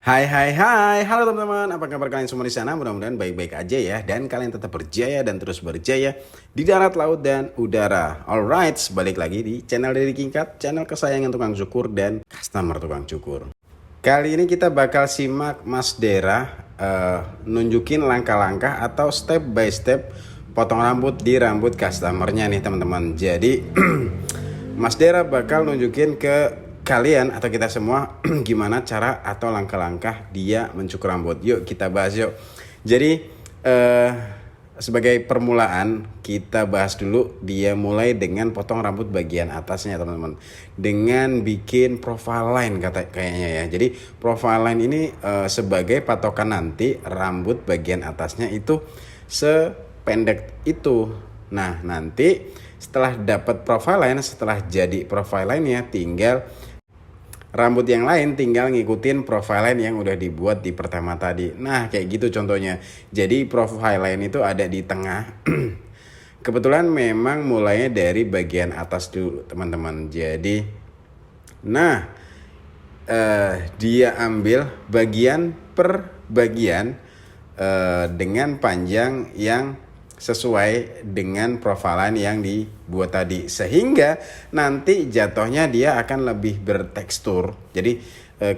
Hai hai hai, halo teman-teman, apa kabar kalian semua di sana? Mudah-mudahan baik-baik aja ya, dan kalian tetap berjaya dan terus berjaya di darat, laut, dan udara. Alright, balik lagi di channel Deddy Kingkat, channel kesayangan tukang cukur dan customer tukang cukur. Kali ini kita bakal simak Mas Dera nunjukin langkah-langkah atau step by step potong rambut di rambut customernya nih teman-teman. Jadi Mas Dera bakal nunjukin ke kalian atau kita semua gimana cara atau langkah-langkah dia mencukur rambut. Yuk kita bahas yuk. Jadi sebagai permulaan kita bahas dulu dia mulai dengan potong rambut bagian atasnya teman-teman. Dengan bikin profile line kayaknya ya. Jadi profile line ini sebagai patokan nanti rambut bagian atasnya itu sependek itu. Nah nanti setelah dapat profile line, setelah jadi profile line-nya tinggal rambut yang lain tinggal ngikutin profile line yang udah dibuat di pertama tadi. Nah kayak gitu contohnya. Jadi profile line itu ada di tengah. Kebetulan memang mulainya dari bagian atas dulu teman-teman. Jadi nah dia ambil bagian per bagian dengan panjang yang sesuai dengan profilan yang dibuat tadi, sehingga nanti jatuhnya dia akan lebih bertekstur. Jadi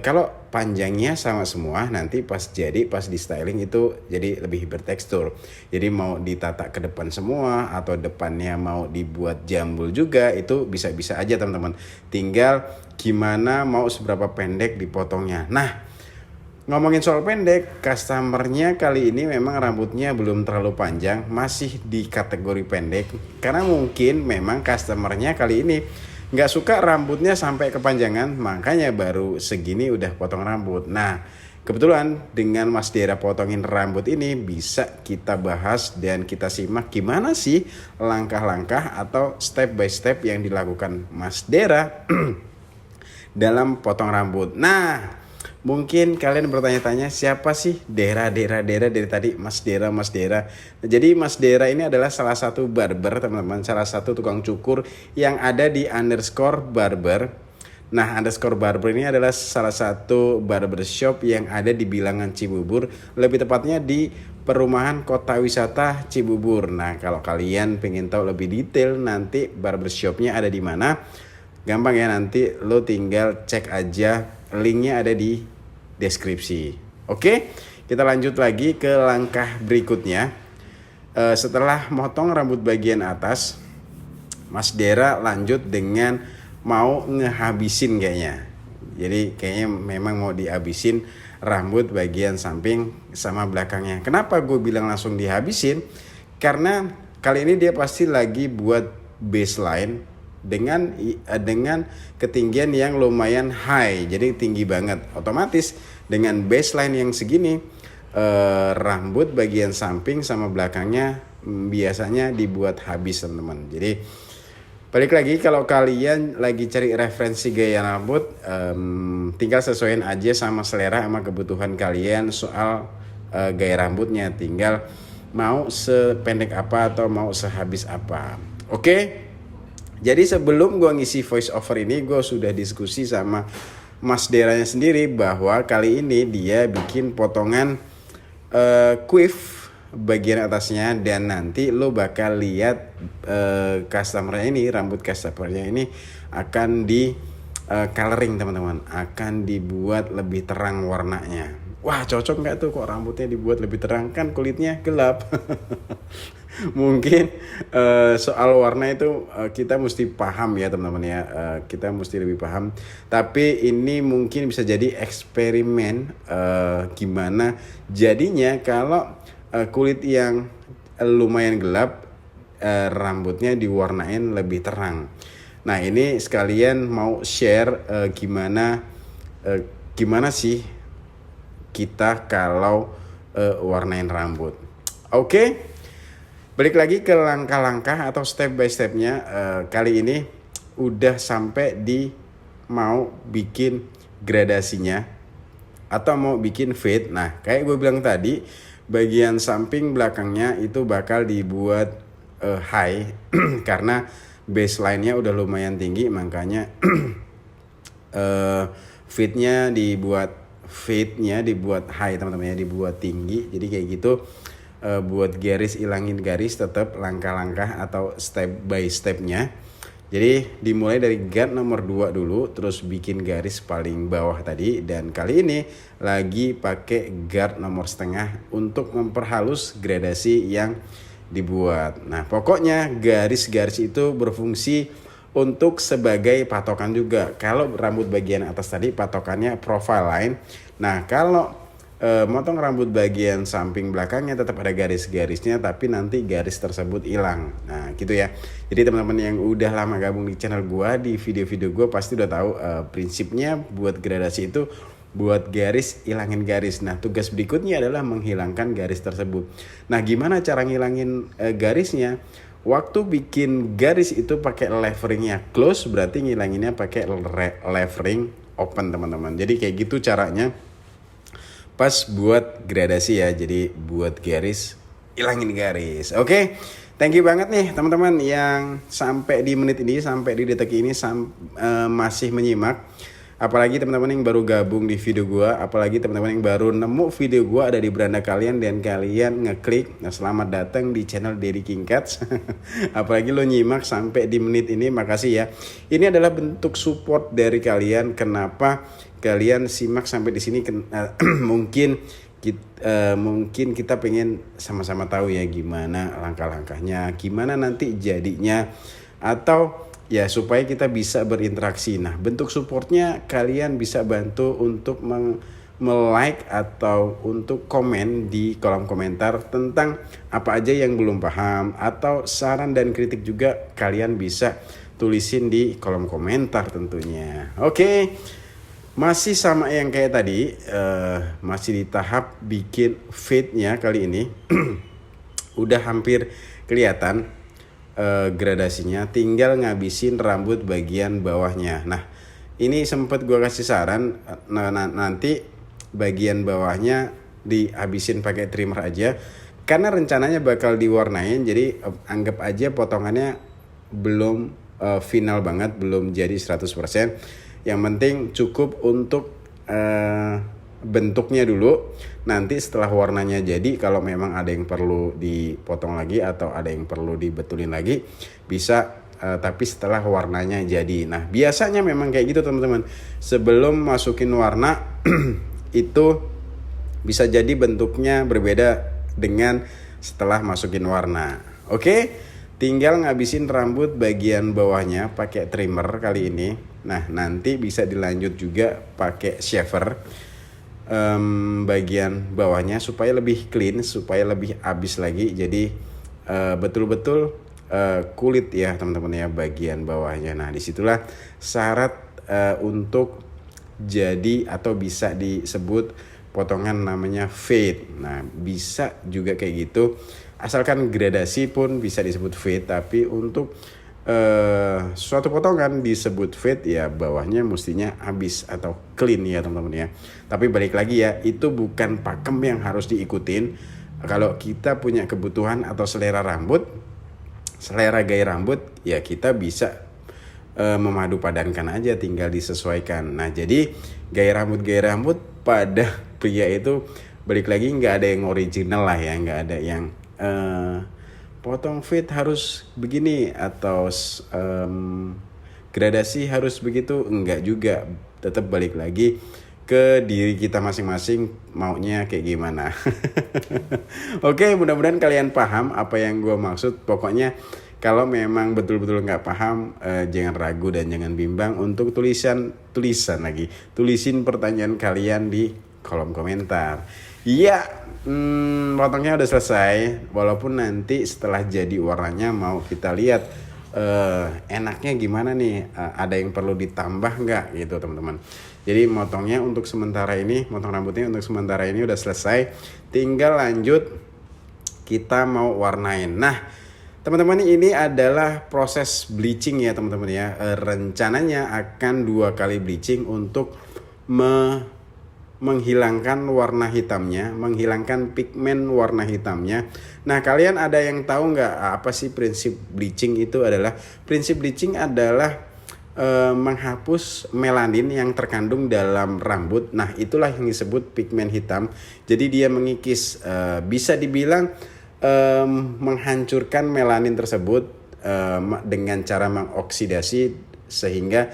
kalau panjangnya sama semua, nanti pas di styling itu jadi lebih bertekstur. Jadi mau ditata ke depan semua atau depannya mau dibuat jambul juga, itu bisa-bisa aja teman-teman. Tinggal gimana mau seberapa pendek dipotongnya. Nah ngomongin soal pendek, customernya kali ini memang rambutnya belum terlalu panjang, masih di kategori pendek. Karena mungkin memang customernya kali ini nggak suka rambutnya sampai kepanjangan, makanya baru segini udah potong rambut. Nah kebetulan dengan Mas Dera potongin rambut ini bisa kita bahas dan kita simak gimana sih langkah-langkah atau step by step yang dilakukan Mas Dera dalam potong rambut. Nah mungkin kalian bertanya-tanya siapa sih Dera dari tadi Mas Dera. Jadi Mas Dera ini adalah salah satu barber teman-teman, salah satu tukang cukur yang ada di underscore barber. Nah underscore barber ini adalah salah satu barbershop yang ada di bilangan Cibubur, lebih tepatnya di perumahan kota wisata Cibubur. Nah kalau kalian pengen tahu lebih detail nanti barbershopnya ada di mana, gampang ya, nanti lo tinggal cek aja, linknya ada di deskripsi. Oke, kita lanjut lagi ke langkah berikutnya. Setelah motong rambut bagian atas, Mas Dera lanjut dengan mau ngehabisin kayaknya. Jadi kayaknya memang mau dihabisin rambut bagian samping sama belakangnya. Kenapa gue bilang langsung dihabisin? Karena kali ini dia pasti lagi buat baseline dengan ketinggian yang lumayan high, jadi tinggi banget. Otomatis dengan baseline yang segini rambut bagian samping sama belakangnya biasanya dibuat habis teman-teman. Jadi balik lagi, kalau kalian lagi cari referensi gaya rambut, tinggal sesuaiin aja sama selera sama kebutuhan kalian soal gaya rambutnya. Tinggal mau sependek apa atau mau sehabis apa. Oke? Jadi sebelum gue ngisi voice over ini, gue sudah diskusi sama Mas Deranya sendiri bahwa kali ini dia bikin potongan quiff bagian atasnya, dan nanti lo bakal lihat customernya ini, rambut customernya ini akan di coloring teman-teman, akan dibuat lebih terang warnanya. Wah cocok nggak tuh kok rambutnya dibuat lebih terang, kan kulitnya gelap. Mungkin soal warna itu kita mesti paham ya teman-teman ya, kita mesti lebih paham. Tapi ini mungkin bisa jadi eksperimen gimana jadinya kalau kulit yang lumayan gelap rambutnya diwarnain lebih terang. Nah ini sekalian mau share gimana sih kita kalau warnain rambut. Oke? Balik lagi ke langkah-langkah atau step by stepnya. Kali ini udah sampai di mau bikin gradasinya atau mau bikin fade. Nah kayak gue bilang tadi, bagian samping belakangnya itu bakal dibuat high karena baseline-nya udah lumayan tinggi, makanya fade-nya dibuat fade-nya dibuat high teman-teman ya, dibuat tinggi. Jadi kayak gitu. Buat garis, ilangin garis tetap langkah-langkah atau step by stepnya. Jadi dimulai dari guard nomor 2 dulu, terus bikin garis paling bawah tadi, dan kali ini lagi pakai guard nomor setengah untuk memperhalus gradasi yang dibuat. Nah pokoknya garis-garis itu berfungsi untuk sebagai patokan juga. Kalau rambut bagian atas tadi patokannya profile line. Nah kalau motong rambut bagian samping belakangnya tetap ada garis-garisnya, tapi nanti garis tersebut hilang. Nah gitu ya. Jadi teman-teman yang udah lama gabung di channel gua, di video-video gua pasti udah tahu prinsipnya buat gradasi itu buat garis, ilangin garis. Nah tugas berikutnya adalah menghilangkan garis tersebut. Nah gimana cara ngilangin garisnya? Waktu bikin garis itu pakai leveringnya close, berarti ngilanginnya pakai levering open teman-teman. Jadi kayak gitu caranya pas buat gradasi ya. Jadi buat garis, ilangin garis. Oke, thank you banget nih teman-teman yang sampai di menit ini, sampai di detik ini masih menyimak. Apalagi teman-teman yang baru gabung di video gua, apalagi teman-teman yang baru nemu video gua ada di beranda kalian dan kalian ngeklik. Nah, selamat datang di channel Daddy King Cats. Apalagi lo nyimak sampai di menit ini, makasih ya. Ini adalah bentuk support dari kalian. Kenapa kalian simak sampai di sini? Mungkin kita pengen sama-sama tahu ya gimana langkah-langkahnya, gimana nanti jadinya, atau ya supaya kita bisa berinteraksi. Nah bentuk supportnya kalian bisa bantu untuk like atau untuk komen di kolom komentar tentang apa aja yang belum paham, atau saran dan kritik juga kalian bisa tulisin di kolom komentar tentunya. Oke, masih sama yang kayak tadi, masih di tahap bikin fade-nya kali ini. Udah hampir kelihatan gradasinya, tinggal ngabisin rambut bagian bawahnya. Nah ini sempet gue kasih saran, nanti bagian bawahnya dihabisin pakai trimmer aja, karena rencananya bakal diwarnain. Jadi anggap aja potongannya belum final banget, belum jadi 100%. Yang penting cukup untuk bentuknya dulu. Nanti setelah warnanya jadi, kalau memang ada yang perlu dipotong lagi atau ada yang perlu dibetulin lagi bisa, tapi setelah warnanya jadi. Nah biasanya memang kayak gitu teman-teman, sebelum masukin warna itu bisa jadi bentuknya berbeda dengan setelah masukin warna. Oke, tinggal ngabisin rambut bagian bawahnya pakai trimmer kali ini. Nah nanti bisa dilanjut juga pakai shaver bagian bawahnya supaya lebih clean, supaya lebih habis lagi. Jadi betul-betul kulit ya teman-teman ya bagian bawahnya. Nah disitulah syarat untuk jadi atau bisa disebut potongan namanya fade. Nah bisa juga kayak gitu, asalkan gradasi pun bisa disebut fade. Tapi untuk suatu potongan disebut fade ya bawahnya mestinya habis atau clean ya teman-teman ya. Tapi balik lagi ya, itu bukan pakem yang harus diikutin. Kalau kita punya kebutuhan atau selera rambut, selera gaya rambut, ya kita bisa memadu padankan aja, tinggal disesuaikan. Nah jadi gaya rambut pada pria itu balik lagi nggak ada yang original lah ya, nggak ada yang potong fade harus begini atau gradasi harus begitu, enggak juga. Tetap balik lagi ke diri kita masing-masing maunya kayak gimana. Oke, mudah-mudahan kalian paham apa yang gue maksud. Pokoknya kalau memang betul-betul nggak paham, jangan ragu dan jangan bimbang untuk tulisin pertanyaan kalian di kolom komentar. Iya, potongnya udah selesai. Walaupun nanti setelah jadi warnanya mau kita lihat enaknya gimana nih, ada yang perlu ditambah nggak gitu teman-teman. Jadi motong rambutnya untuk sementara ini udah selesai. Tinggal lanjut kita mau warnain. Nah teman-teman, ini adalah proses bleaching ya teman-teman ya. Rencananya akan 2 kali bleaching untuk menghilangkan warna hitamnya, menghilangkan pigmen warna hitamnya. Nah kalian ada yang tahu nggak apa sih prinsip bleaching itu adalah? Prinsip bleaching adalah menghapus melanin yang terkandung dalam rambut. Nah, itulah yang disebut pigmen hitam. Jadi dia mengikis, bisa dibilang menghancurkan melanin tersebut dengan cara mengoksidasi, sehingga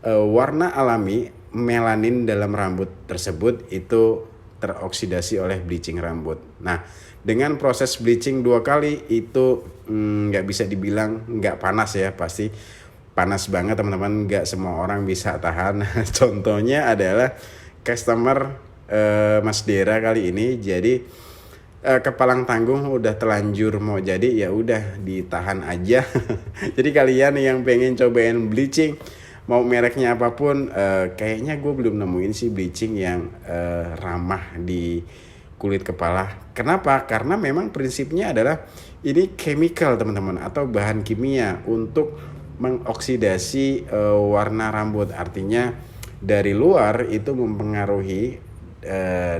warna alami melanin dalam rambut tersebut itu teroksidasi oleh bleaching rambut. Nah, dengan proses bleaching 2 kali itu nggak bisa dibilang nggak panas ya, pasti panas banget teman-teman, nggak semua orang bisa tahan. Contohnya adalah customer Mas Dera kali ini. Jadi kepalang tanggung udah telanjur mau jadi, ya udah ditahan aja. Jadi kalian yang pengen cobain bleaching mau mereknya apapun, kayaknya gue belum nemuin sih bleaching yang ramah di kulit kepala. Kenapa? Karena memang prinsipnya adalah ini chemical teman-teman, atau bahan kimia untuk mengoksidasi warna rambut. Artinya dari luar itu mempengaruhi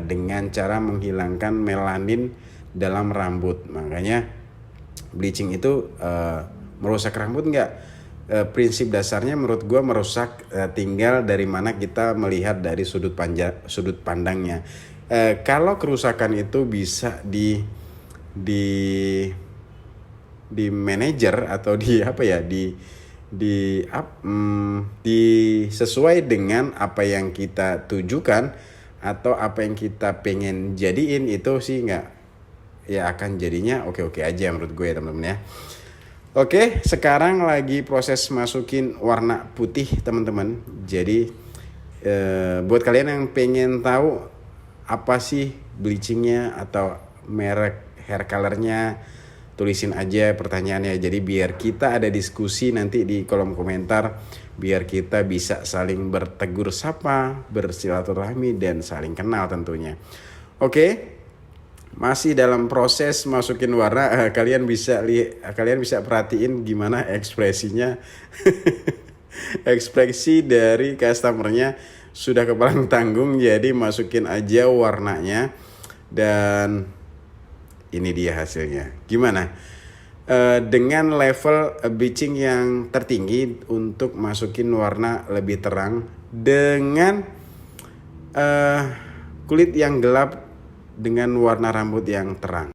dengan cara menghilangkan melanin dalam rambut. Makanya bleaching itu merusak rambut enggak? Prinsip dasarnya menurut gue merusak, tinggal dari mana kita melihat dari sudut pandangnya. Kalau kerusakan itu bisa di manajer atau sesuai dengan apa yang kita tujukan atau apa yang kita pengen jadiin, itu sih nggak, ya akan jadinya oke-oke aja menurut gue ya teman-teman ya. Oke, sekarang lagi proses masukin warna putih teman-teman. Jadi buat kalian yang pengen tahu apa sih bleachingnya atau merek hair colornya, tulisin aja pertanyaannya. Jadi biar kita ada diskusi nanti di kolom komentar, biar kita bisa saling bertegur sapa, bersilaturahmi, dan saling kenal tentunya. Oke, masih dalam proses masukin warna. Kalian bisa perhatiin gimana ekspresinya. Ekspresi dari customernya sudah kepalang tanggung, jadi masukin aja warnanya. Dan ini dia hasilnya. Gimana? Dengan level bleaching yang tertinggi untuk masukin warna lebih terang dengan kulit yang gelap dengan warna rambut yang terang.